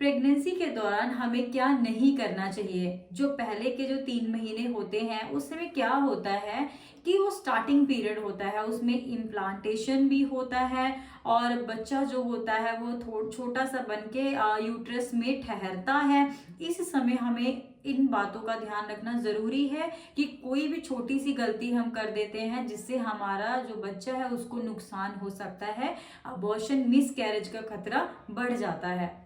Pregnancy के दौरान हमें क्या नहीं करना चाहिए। जो पहले के जो 3 महीने होते हैं उस समय क्या होता है कि वो स्टार्टिंग पीरियड होता है, उसमें इम्प्लांटेशन भी होता है और बच्चा जो होता है वो छोटा सा बन के यूट्रस में ठहरता है। इस समय हमें इन बातों का ध्यान रखना जरूरी है कि कोई भी छोटी सी गलती हम कर देते हैं जिससे हमारा जो बच्चा है उसको नुकसान हो सकता है, अबॉर्शन मिस कैरेज का खतरा बढ़ जाता है।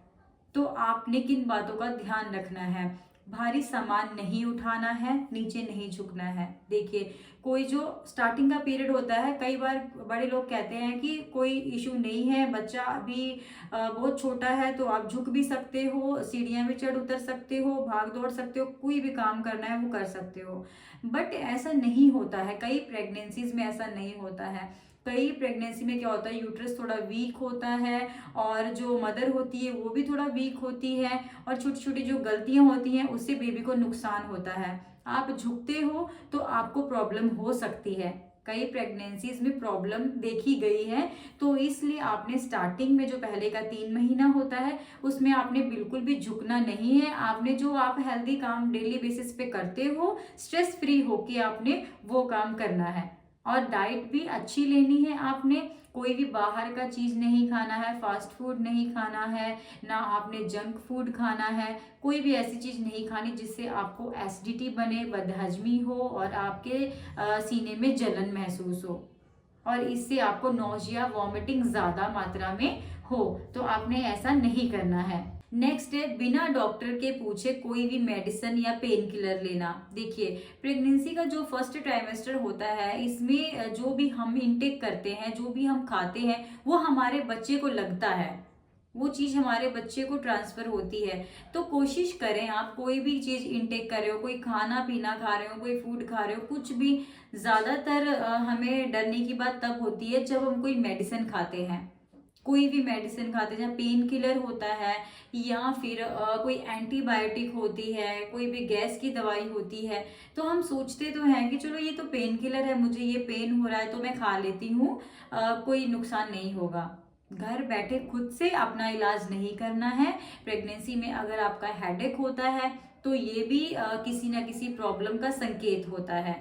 तो आपने किन बातों का ध्यान रखना है। भारी सामान नहीं उठाना है, नीचे नहीं झुकना है। देखिए, कोई जो स्टार्टिंग का पीरियड होता है, कई बार बड़े लोग कहते हैं कि कोई इशू नहीं है, बच्चा अभी बहुत छोटा है तो आप झुक भी सकते हो, सीढ़ियां भी चढ़ उतर सकते हो, भाग दौड़ सकते हो, कोई भी काम करना है वो कर सकते हो। बट ऐसा नहीं होता है, कई प्रेगनेंसीज में ऐसा नहीं होता है। कई प्रेगनेंसी में क्या होता है, यूट्रस थोड़ा वीक होता है और जो मदर होती है वो भी थोड़ा वीक होती है और छोटी छोटी जो गलतियां होती हैं उससे बेबी को नुकसान होता है। आप झुकते हो तो आपको प्रॉब्लम हो सकती है, कई प्रेगनेंसीज में प्रॉब्लम देखी गई है। तो इसलिए आपने स्टार्टिंग में जो पहले का 3 महीना होता है उसमें आपने बिल्कुल भी झुकना नहीं है। आपने जो आप हेल्दी काम डेली बेसिस पे करते हो, स्ट्रेस फ्री होके आपने वो काम करना है। और डाइट भी अच्छी लेनी है आपने, कोई भी बाहर का चीज नहीं खाना है, फास्ट फूड नहीं खाना है, ना आपने जंक फूड खाना है। कोई भी ऐसी चीज नहीं खानी जिससे आपको एसिडिटी बने, बदहजमी हो और आपके सीने में जलन महसूस हो और इससे आपको नौजिया वॉमिटिंग ज्यादा मात्रा में हो। तो आपने ऐसा नहीं करना है। नेक्स्ट है बिना डॉक्टर के पूछे कोई भी मेडिसिन या पेन किलर लेना। देखिए, प्रेगनेंसी का जो फर्स्ट ट्राइमेस्टर होता है इसमें जो भी हम इनटेक करते हैं, जो भी हम खाते हैं वो हमारे बच्चे को लगता है, वो चीज हमारे बच्चे को ट्रांसफर होती है। तो कोशिश करें, आप कोई भी चीज इनटेक कर रहे हो, कोई खाना पीना खा रहे हो, कोई फूड खा रहे हो, कुछ भी, ज्यादातर हमें डरने की बात तब होती है जब हम कोई मेडिसिन खाते हैं। कोई भी मेडिसिन खाते हैं, जहाँ पेन किलर होता है या फिर कोई एंटीबायोटिक होती है, कोई भी गैस की दवाई होती है, तो हम सोचते तो हैं कि चलो ये तो पेन किलर है, मुझे ये पेन हो रहा है तो मैं खा लेती हूँ, कोई नुकसान नहीं होगा। घर बैठे खुद से अपना इलाज नहीं करना है। प्रेगनेंसी में अगर आपका हेडेक होता है तो ये भी किसी ना किसी प्रॉब्लम का संकेत होता है।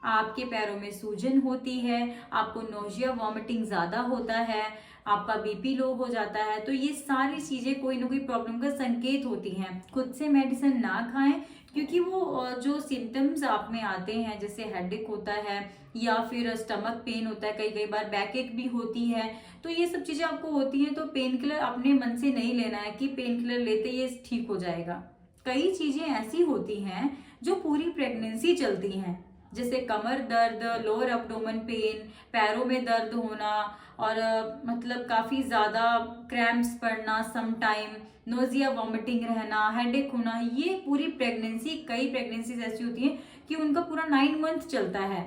आपके पैरों में सूजन होती है, आपको नोजिया वॉमिटिंग ज्यादा होता है, आपका बीपी लो हो जाता है, तो ये सारी चीजें कोई ना कोई प्रॉब्लम का संकेत होती हैं। खुद से मेडिसिन ना खाएं, क्योंकि वो जो सिम्टम्स आप में आते हैं जैसे हेडेक होता है या फिर स्टमक पेन होता है, कई कई बार बैक एक भी होती है, तो ये सब चीजें आपको होती हैं। तो पेन किलर अपने मन से नहीं लेना है कि पेन किलर लेते ये ठीक हो जाएगा। कई चीजें ऐसी होती हैं जो पूरी प्रेगनेंसी चलती हैं, जैसे कमर दर्द, लोअर एब्डोमेन पेन, पैरों में दर्द होना और मतलब काफी ज्यादा क्रैम्प्स पड़ना, सम टाइम नोजिया वॉमिटिंग रहना, हेडेक होना, ये पूरी प्रेगनेंसी, कई प्रेगनेंसीज ऐसी होती हैं कि उनका पूरा 9 मंथ चलता है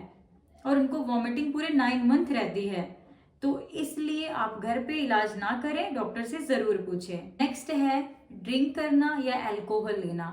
और उनको वॉमिटिंग पूरे 9 मंथ रहती है। तो इसलिए आप घर पे इलाज ना करें, डॉक्टर से जरूर पूछें। नेक्स्ट है ड्रिंक करना या अल्कोहल लेना,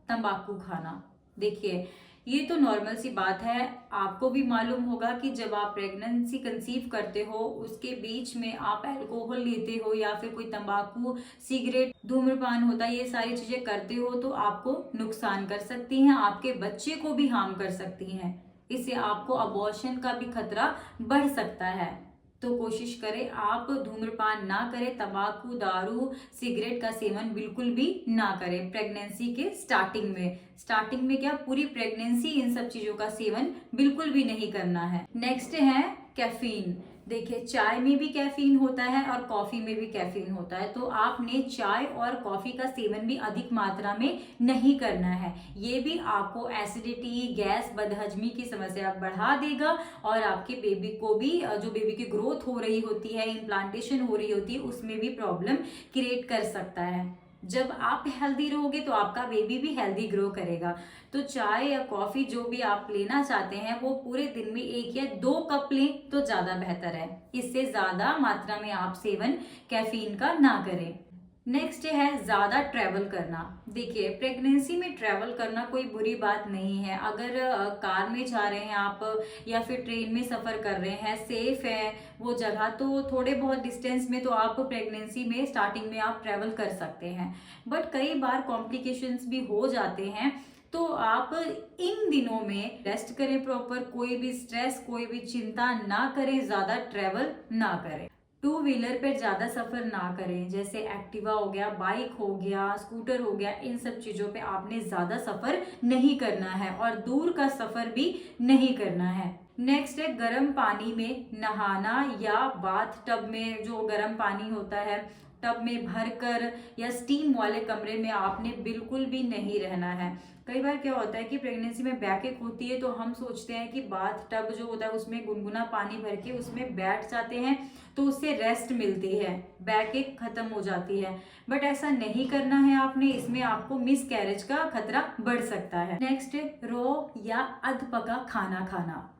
तंबाकू खाना। देखिए, ये तो नॉर्मल सी बात है, आपको भी मालूम होगा कि जब आप प्रेगनेंसी कंसीव करते हो उसके बीच में आप अल्कोहल लेते हो या फिर कोई तंबाकू, सिगरेट, धूम्रपान होता है, ये सारी चीजें करते हो तो आपको नुकसान कर सकती हैं, आपके बच्चे को भी हार्म कर सकती हैं। इससे आपको अबॉर्शन का भी खतरा बढ़ सकता है। तो कोशिश करें आप धूम्रपान ना करें, तंबाकू, दारू, सिगरेट का सेवन बिल्कुल भी ना करें प्रेगनेंसी के स्टार्टिंग में क्या, पूरी प्रेगनेंसी इन सब चीजों का सेवन बिल्कुल भी नहीं करना है। नेक्स्ट है कैफीन। देखिए, चाय में भी कैफीन होता है और कॉफी में भी कैफीन होता है, तो आपने चाय और कॉफी का सेवन भी अधिक मात्रा में नहीं करना है। ये भी आपको एसिडिटी, गैस, बदहजमी की समस्या बढ़ा देगा और आपके बेबी को भी, जो बेबी की ग्रोथ हो रही होती है, इम्प्लांटेशन हो रही होती है, उसमें भी प्रॉब्लम क्रिएट कर सकता है। जब आप हेल्दी रहोगे तो आपका बेबी भी हेल्दी ग्रो करेगा। तो चाय या कॉफी जो भी आप लेना चाहते हैं वो पूरे दिन में 1 या 2 कप लें तो ज्यादा बेहतर है, इससे ज्यादा मात्रा में आप सेवन कैफीन का ना करें। नेक्स्ट है ज़्यादा ट्रैवल करना। देखिए, प्रेगनेंसी में ट्रैवल करना कोई बुरी बात नहीं है। अगर कार में जा रहे हैं आप या फिर ट्रेन में सफ़र कर रहे हैं, सेफ है वो जगह, तो थोड़े बहुत डिस्टेंस में तो आप प्रेगनेंसी में स्टार्टिंग में आप ट्रैवल कर सकते हैं। बट कई बार कॉम्प्लिकेशंस भी हो जाते हैं, तो आप इन दिनों में रेस्ट करें प्रॉपर, कोई भी स्ट्रेस, कोई भी चिंता ना करें, ज़्यादा ट्रैवल ना करें। टू व्हीलर पर ज़्यादा सफ़र ना करें, जैसे एक्टिवा हो गया, बाइक हो गया, स्कूटर हो गया, इन सब चीज़ों पे आपने ज़्यादा सफ़र नहीं करना है और दूर का सफ़र भी नहीं करना है। नेक्स्ट है गर्म पानी में नहाना या बाथ टब में जो गर्म पानी होता है टब में भर कर या स्टीम वाले कमरे में आपने बिल्कुल भी नहीं रहना है। कई बार क्या होता है कि प्रेगनेंसी में बैकएक होती है तो हम सोचते हैं कि बाथ टब जो होता है उसमें गुनगुना पानी भर के उसमें बैठ जाते हैं तो उससे रेस्ट मिलती है, बैकएक खत्म हो जाती है। बट ऐसा नहीं करना है आपने, इसमें आपको मिस कैरेज का खतरा बढ़ सकता है। नेक्स्ट है रो या अध पका खाना खाना।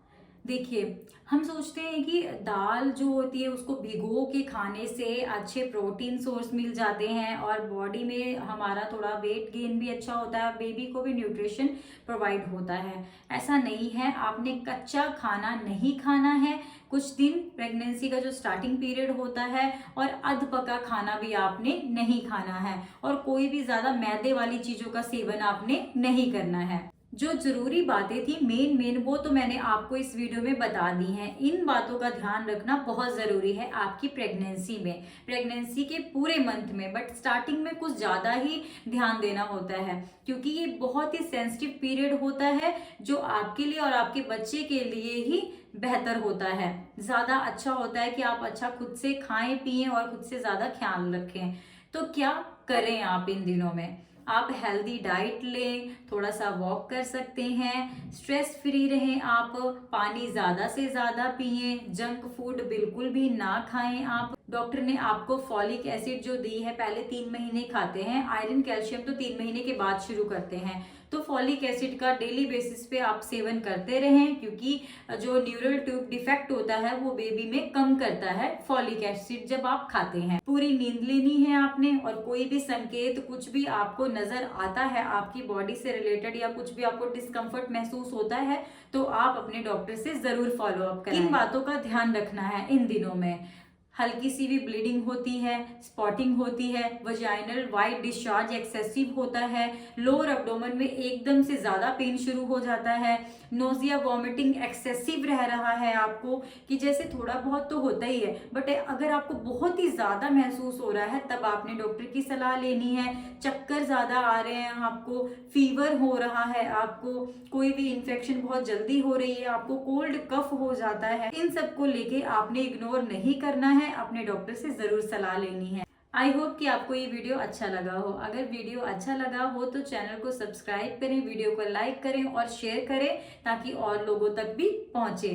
देखिए, हम सोचते हैं कि दाल जो होती है उसको भिगो के खाने से अच्छे प्रोटीन सोर्स मिल जाते हैं और बॉडी में हमारा थोड़ा वेट गेन भी अच्छा होता है, बेबी को भी न्यूट्रिशन प्रोवाइड होता है। ऐसा नहीं है, आपने कच्चा खाना नहीं खाना है। कुछ दिन प्रेगनेंसी का जो स्टार्टिंग पीरियड होता है और अध पका खाना भी आपने नहीं खाना है और कोई भी ज़्यादा मैदे वाली चीज़ों का सेवन आपने नहीं करना है। जो जरूरी बातें थी मेन वो तो मैंने आपको इस वीडियो में बता दी हैं। इन बातों का ध्यान रखना बहुत ज़रूरी है आपकी प्रेगनेंसी में, प्रेगनेंसी के पूरे मंथ में, बट स्टार्टिंग में कुछ ज़्यादा ही ध्यान देना होता है क्योंकि ये बहुत ही सेंसिटिव पीरियड होता है जो आपके लिए और आपके बच्चे के लिए ही बेहतर होता है। ज़्यादा अच्छा होता है कि आप अच्छा खुद से खाएं पिएं और खुद से ज़्यादा ख्याल रखें। तो क्या करें आप इन दिनों में? आप हेल्दी डाइट लें, थोड़ा सा वॉक कर सकते हैं, स्ट्रेस फ्री रहें, आप पानी ज़्यादा से ज़्यादा पिए, जंक फूड बिल्कुल भी ना खाएं आप। डॉक्टर ने आपको फॉलिक एसिड जो दी है पहले 3 महीने खाते हैं, आयरन कैल्शियम तो 3 महीने के बाद शुरू करते हैं। तो फॉलिक एसिड का डेली बेसिस पे आप सेवन करते रहें क्योंकि जो न्यूरल ट्यूब डिफेक्ट होता है वो बेबी में कम करता है फॉलिक एसिड जब आप खाते हैं। पूरी नींद लेनी है आपने और कोई भी संकेत कुछ भी आपको नजर आता है आपकी बॉडी से रिलेटेड या कुछ भी आपको डिस्कम्फर्ट महसूस होता है तो आप अपने डॉक्टर से जरूर फॉलो अप करें। इन बातों का ध्यान रखना है इन दिनों में। हल्की सी भी ब्लीडिंग होती है, स्पॉटिंग होती है, वजाइनल वाइट डिस्चार्ज एक्सेसिव होता है, लोअर एब्डोमेन में एकदम से ज़्यादा पेन शुरू हो जाता है, नोजिया वॉमिटिंग एक्सेसिव रह रहा है आपको कि जैसे थोड़ा बहुत तो होता ही है बट अगर आपको बहुत ही ज़्यादा महसूस हो रहा है तब आपने डॉक्टर की सलाह लेनी है। चक्कर ज़्यादा आ रहे हैं आपको, फीवर हो रहा है आपको, कोई भी इन्फेक्शन बहुत जल्दी हो रही है आपको, कोल्ड कफ हो जाता है, इन सब को लेके आपने इग्नोर नहीं करना है, अपने डॉक्टर से ज़रूर सलाह लेनी है। आई होप कि आपको ये वीडियो अच्छा लगा हो। अगर वीडियो अच्छा लगा हो तो चैनल को सब्सक्राइब करें, वीडियो को लाइक करें और शेयर करें ताकि और लोगों तक भी पहुंचे।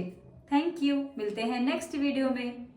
थैंक यू, मिलते हैं नेक्स्ट वीडियो में।